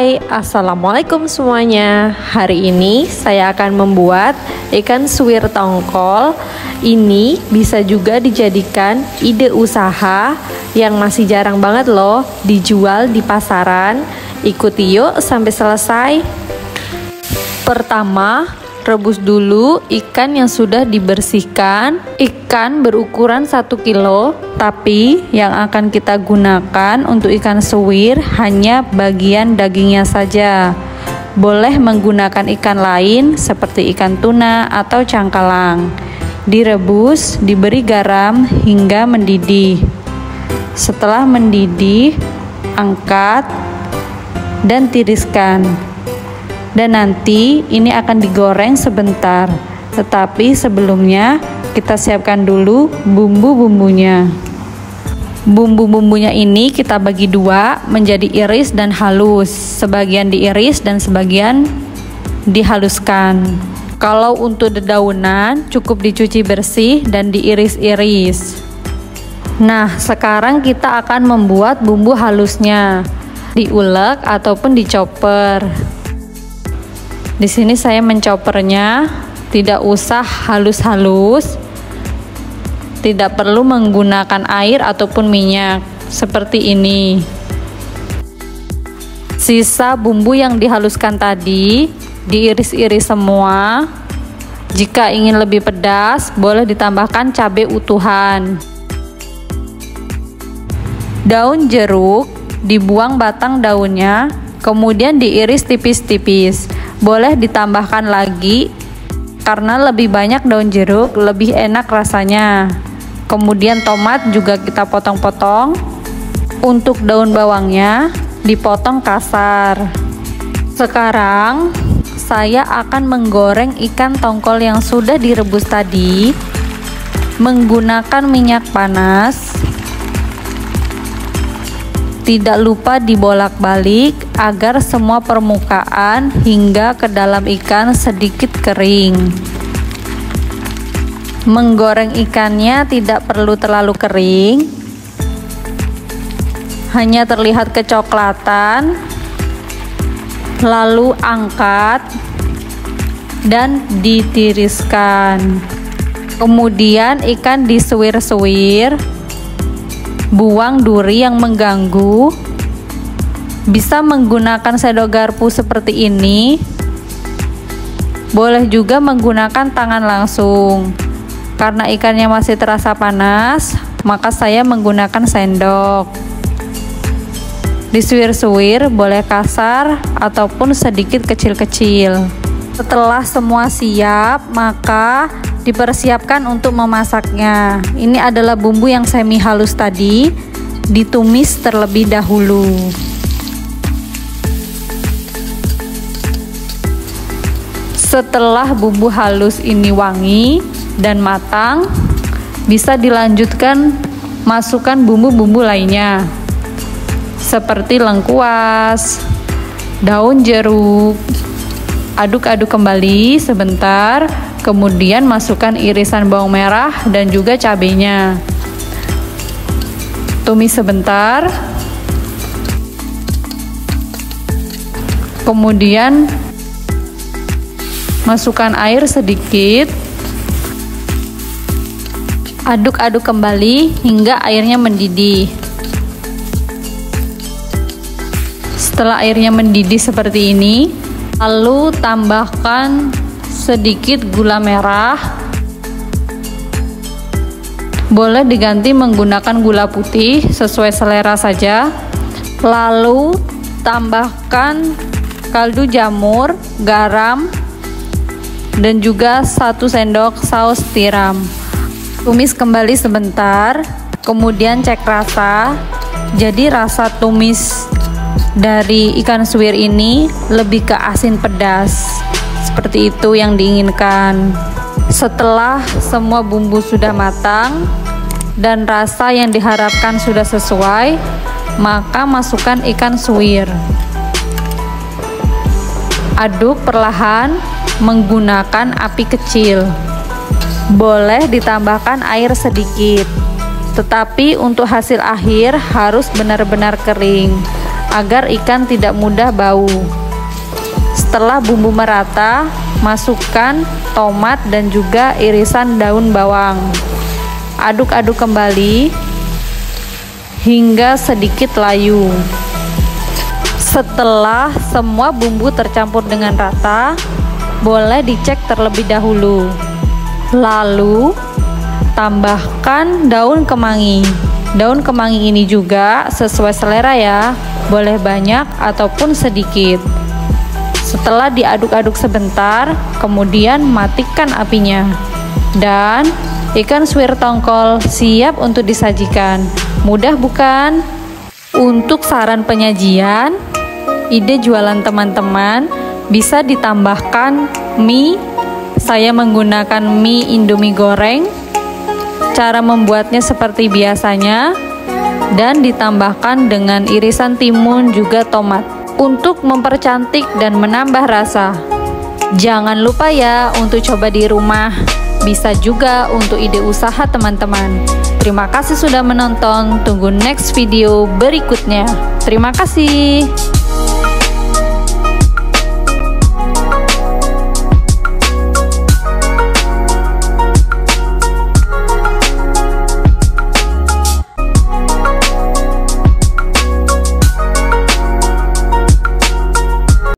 Hai, assalamualaikum semuanya. Hari ini saya akan membuat ikan suwir tongkol. Ini bisa juga dijadikan ide usaha yang masih jarang banget loh dijual di pasaran. Ikuti yuk sampai selesai. Pertama, rebus dulu ikan yang sudah dibersihkan. Ikan berukuran 1 kilo, tapi yang akan kita gunakan untuk ikan suwir hanya bagian dagingnya saja. Boleh menggunakan ikan lain seperti ikan tuna atau cangkalang. Direbus, diberi garam hingga mendidih. Setelah mendidih, angkat dan tiriskan. Dan nanti ini akan digoreng sebentar. Tetapi sebelumnya kita siapkan dulu bumbu-bumbunya. Bumbu-bumbunya ini kita bagi dua menjadi iris dan halus. Sebagian diiris dan sebagian dihaluskan. Kalau untuk dedaunan cukup dicuci bersih dan diiris-iris. Nah, sekarang kita akan membuat bumbu halusnya. Diulek ataupun dicoper. Di sini saya mencopernya, tidak usah halus-halus. Tidak perlu menggunakan air ataupun minyak seperti ini. Sisa bumbu yang dihaluskan tadi diiris-iris semua. Jika ingin lebih pedas, boleh ditambahkan cabai utuhan. Daun jeruk dibuang batang daunnya, kemudian diiris tipis-tipis. Boleh ditambahkan lagi karena lebih banyak daun jeruk lebih enak rasanya. Kemudian tomat juga kita potong-potong. Untuk daun bawangnya dipotong kasar. Sekarang saya akan menggoreng ikan tongkol yang sudah direbus tadi menggunakan minyak panas. Tidak lupa dibolak-balik agar semua permukaan hingga ke dalam ikan sedikit kering. Menggoreng ikannya tidak perlu terlalu kering, hanya terlihat kecoklatan. Lalu angkat dan ditiriskan. Kemudian ikan disuwir-suwir. Buang duri yang mengganggu. Bisa menggunakan sendok garpu seperti ini. Boleh juga menggunakan tangan langsung. Karena ikannya masih terasa panas, maka saya menggunakan sendok. Disuwir-suwir, boleh kasar ataupun sedikit kecil-kecil. Setelah semua siap, maka dipersiapkan untuk memasaknya. Ini adalah bumbu yang semi halus tadi, ditumis terlebih dahulu. Setelah bumbu halus ini wangi dan matang, bisa dilanjutkan masukkan bumbu-bumbu lainnya seperti lengkuas, daun jeruk. Aduk-aduk kembali sebentar, kemudian masukkan irisan bawang merah dan juga cabenya. Tumis sebentar. Kemudian masukkan air sedikit. Aduk-aduk kembali hingga airnya mendidih. Setelah airnya mendidih seperti ini, lalu tambahkan sedikit gula merah. Boleh diganti menggunakan gula putih sesuai selera saja. Lalu tambahkan kaldu jamur, garam, dan juga 1 sendok saus tiram. Tumis kembali sebentar, kemudian cek rasa. Jadi rasa tumis dari ikan suwir ini lebih ke asin pedas. Seperti itu yang diinginkan. Setelah semua bumbu sudah matang dan rasa yang diharapkan sudah sesuai, maka masukkan ikan suwir. Aduk perlahan menggunakan api kecil. Boleh ditambahkan air sedikit, tetapi untuk hasil akhir harus benar-benar kering. agar ikan tidak mudah bau. Setelah bumbu merata, masukkan tomat dan juga irisan daun bawang. Aduk-aduk kembali hingga sedikit layu. Setelah semua bumbu tercampur dengan rata, boleh dicek terlebih dahulu. Lalu tambahkan daun kemangi. Daun kemangi ini juga sesuai selera ya, boleh banyak ataupun sedikit. Setelah diaduk-aduk sebentar, kemudian matikan apinya. Dan ikan suwir tongkol siap untuk disajikan. Mudah bukan? Untuk saran penyajian, ide jualan teman-teman bisa ditambahkan mie. Saya menggunakan mie Indomie goreng. Cara membuatnya seperti biasanya dan ditambahkan dengan irisan timun juga tomat untuk mempercantik dan menambah rasa. Jangan lupa ya untuk coba di rumah. Bisa juga untuk ide usaha teman-teman. Terima kasih sudah menonton. Tunggu next video berikutnya. Terima kasih.